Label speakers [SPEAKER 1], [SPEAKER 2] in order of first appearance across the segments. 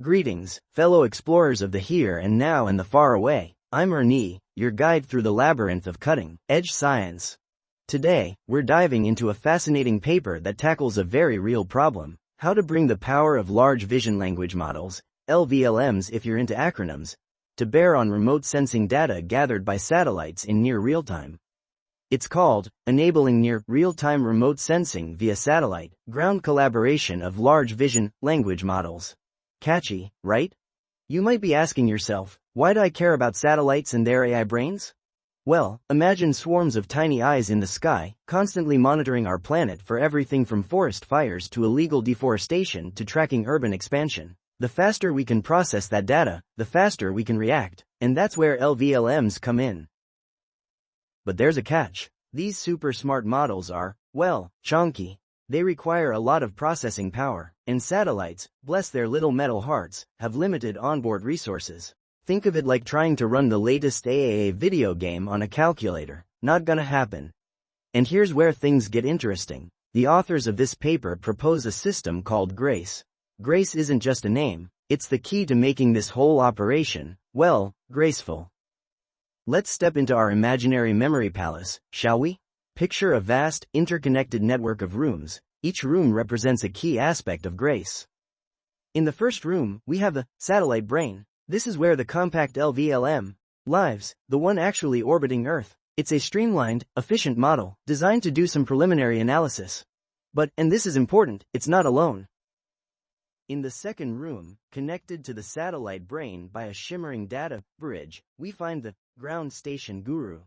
[SPEAKER 1] Greetings, fellow explorers of the here and now and the far away. I'm Ernis, your guide through the labyrinth of cutting-edge science. Today, we're diving into a fascinating paper that tackles a very real problem: how to bring the power of large vision language models, LVLMs if you're into acronyms, to bear on remote sensing data gathered by satellites in near real-time. It's called Enabling Near-Real-Time Remote Sensing via Satellite, Ground Collaboration of Large Vision Language Models. Catchy, right? You might be asking yourself, why do I care about satellites and their AI brains? Well, imagine swarms of tiny eyes in the sky, constantly monitoring our planet for everything from forest fires to illegal deforestation to tracking urban expansion. The faster we can process that data, the faster we can react, and that's where LVLMs come in. But there's a catch. These super smart models are, well, chunky. They require a lot of processing power, and satellites, bless their little metal hearts, have limited onboard resources. Think of it like trying to run the latest AAA video game on a calculator. Not gonna happen. And here's where things get interesting. The authors of this paper propose a system called GRACE. GRACE isn't just a name, it's the key to making this whole operation, well, graceful. Let's step into our imaginary memory palace, shall we? Picture a vast, interconnected network of rooms. Each room represents a key aspect of GRACE. In the first room, we have the satellite brain. This is where the compact LVLM lives, the one actually orbiting Earth. It's a streamlined, efficient model, designed to do some preliminary analysis. But, and this is important, it's not alone. In the second room, connected to the satellite brain by a shimmering data bridge, we find the ground station guru.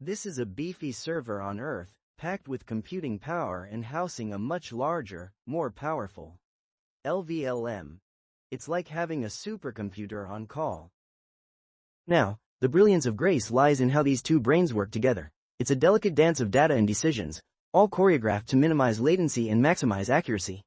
[SPEAKER 1] This is a beefy server on Earth, packed with computing power and housing a much larger, more powerful LVLM. It's like having a supercomputer on call. Now, the brilliance of GRACE lies in how these two brains work together. It's a delicate dance of data and decisions, all choreographed to minimize latency and maximize accuracy.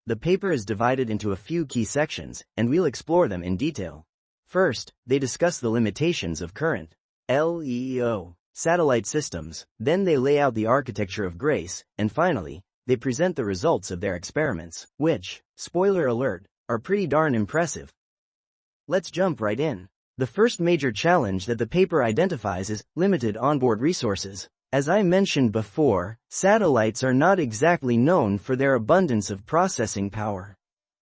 [SPEAKER 1] The paper is divided into a few key sections, and we'll explore them in detail. First, they discuss the limitations of current LEO satellite systems, then they lay out the architecture of GRACE, and finally, they present the results of their experiments, which, spoiler alert, are pretty darn impressive. Let's jump right in. The first major challenge that the paper identifies is limited onboard resources. As I mentioned before, satellites are not exactly known for their abundance of processing power.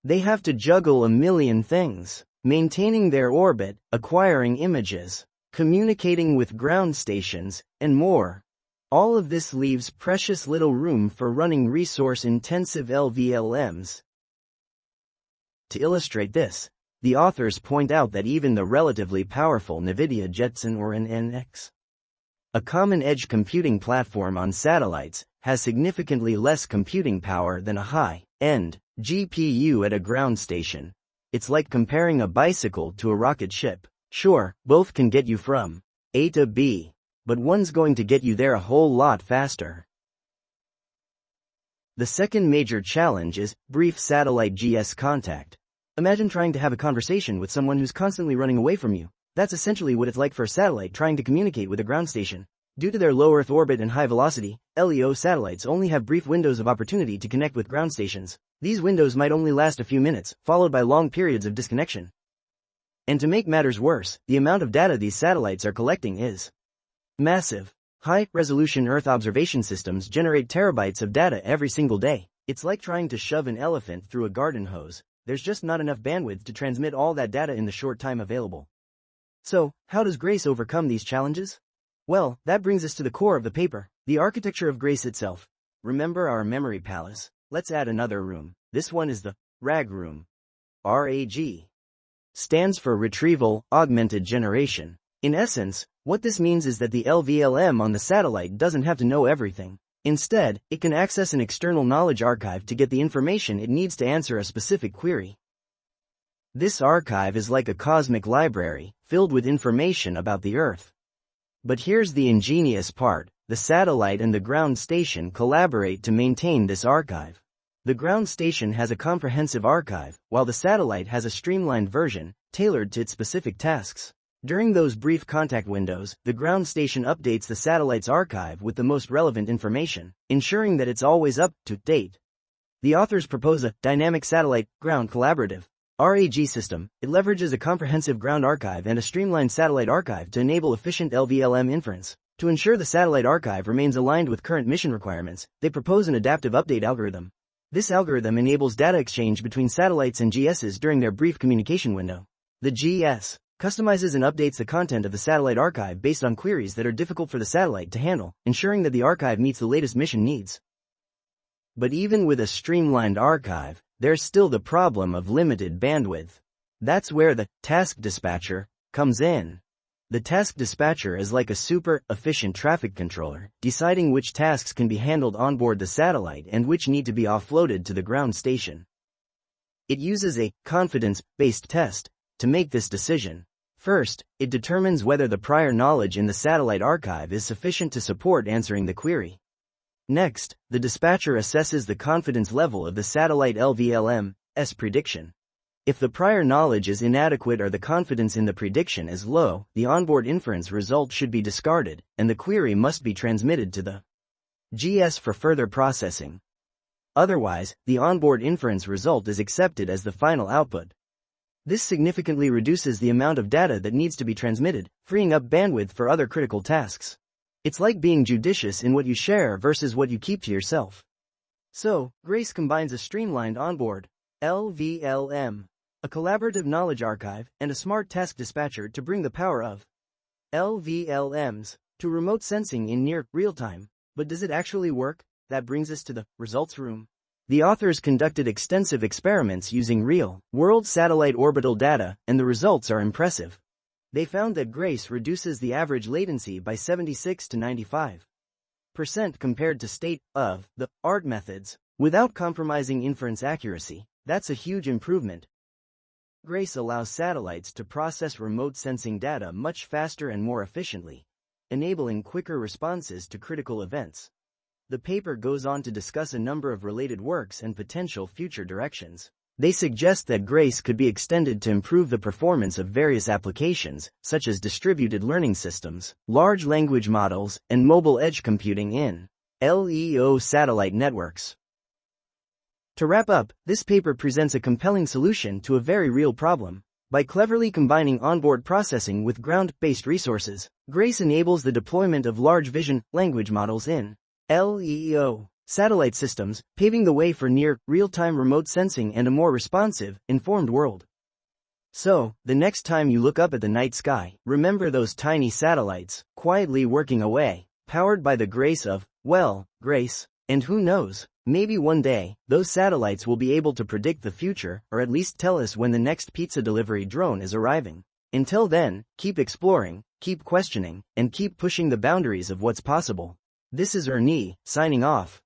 [SPEAKER 1] They have to juggle a million things: maintaining their orbit, acquiring images, communicating with ground stations, and more. All of this leaves precious little room for running resource-intensive LVLMs. To illustrate this, the authors point out that even the relatively powerful NVIDIA Jetson or an NX, a common edge computing platform on satellites, has significantly less computing power than a high-end GPU at a ground station. It's like comparing a bicycle to a rocket ship. Sure, both can get you from A to B, but one's going to get you there a whole lot faster. The second major challenge is brief satellite GS contact. Imagine trying to have a conversation with someone who's constantly running away from you. That's essentially what it's like for a satellite trying to communicate with a ground station. Due to their low Earth orbit and high velocity, LEO satellites only have brief windows of opportunity to connect with ground stations. These windows might only last a few minutes, followed by long periods of disconnection. And to make matters worse, the amount of data these satellites are collecting is massive. High-resolution Earth observation systems generate terabytes of data every single day. It's like trying to shove an elephant through a garden hose. There's just not enough bandwidth to transmit all that data in the short time available. So, how does GRACE overcome these challenges? Well, that brings us to the core of the paper, the architecture of GRACE itself. Remember our memory palace? Let's add another room. This one is the RAG room. RAG stands for Retrieval Augmented Generation. In essence, what this means is that the LVLM on the satellite doesn't have to know everything. Instead, it can access an external knowledge archive to get the information it needs to answer a specific query. This archive is like a cosmic library, filled with information about the Earth. But here's the ingenious part: the satellite and the ground station collaborate to maintain this archive. The ground station has a comprehensive archive, while the satellite has a streamlined version, tailored to its specific tasks. During those brief contact windows, the ground station updates the satellite's archive with the most relevant information, ensuring that it's always up to date. The authors propose a dynamic satellite-ground collaborative RAG system, it leverages a comprehensive ground archive and a streamlined satellite archive to enable efficient LVLM inference. To ensure the satellite archive remains aligned with current mission requirements, they propose an adaptive update algorithm. This algorithm enables data exchange between satellites and GSs during their brief communication window. The GS customizes and updates the content of the satellite archive based on queries that are difficult for the satellite to handle, ensuring that the archive meets the latest mission needs. But even with a streamlined archive, there's still the problem of limited bandwidth. That's where the task dispatcher comes in. The task dispatcher is like a super efficient traffic controller, deciding which tasks can be handled onboard the satellite and which need to be offloaded to the ground station. It uses a confidence-based test to make this decision. First, it determines whether the prior knowledge in the satellite archive is sufficient to support answering the query. Next, the dispatcher assesses the confidence level of the satellite LVLM's prediction. If the prior knowledge is inadequate or the confidence in the prediction is low, the onboard inference result should be discarded, and the query must be transmitted to the GS for further processing. Otherwise, the onboard inference result is accepted as the final output. This significantly reduces the amount of data that needs to be transmitted, freeing up bandwidth for other critical tasks. It's like being judicious in what you share versus what you keep to yourself. So, Grace combines a streamlined onboard LVLM, a collaborative knowledge archive, and a smart task dispatcher to bring the power of LVLMs to remote sensing in near real-time. But does it actually work? That brings us to the results room. The authors conducted extensive experiments using real-world satellite orbital data, and the results are impressive. They found that Grace reduces the average latency by 76 to 95% compared to state-of-the-art methods, without compromising inference accuracy. That's a huge improvement. Grace allows satellites to process remote sensing data much faster and more efficiently, enabling quicker responses to critical events. The paper goes on to discuss a number of related works and potential future directions. They suggest that Grace could be extended to improve the performance of various applications, such as distributed learning systems, large language models, and mobile edge computing in LEO satellite networks. To wrap up, this paper presents a compelling solution to a very real problem. By cleverly combining onboard processing with ground-based resources, Grace enables the deployment of large vision language models in LEO satellite systems, paving the way for near real-time remote sensing and a more responsive, informed world. So, the next time you look up at the night sky, remember those tiny satellites, quietly working away, powered by the grace of, well, Grace. And who knows, maybe one day, those satellites will be able to predict the future, or at least tell us when the next pizza delivery drone is arriving. Until then, keep exploring, keep questioning, and keep pushing the boundaries of what's possible. This is Ernis, signing off.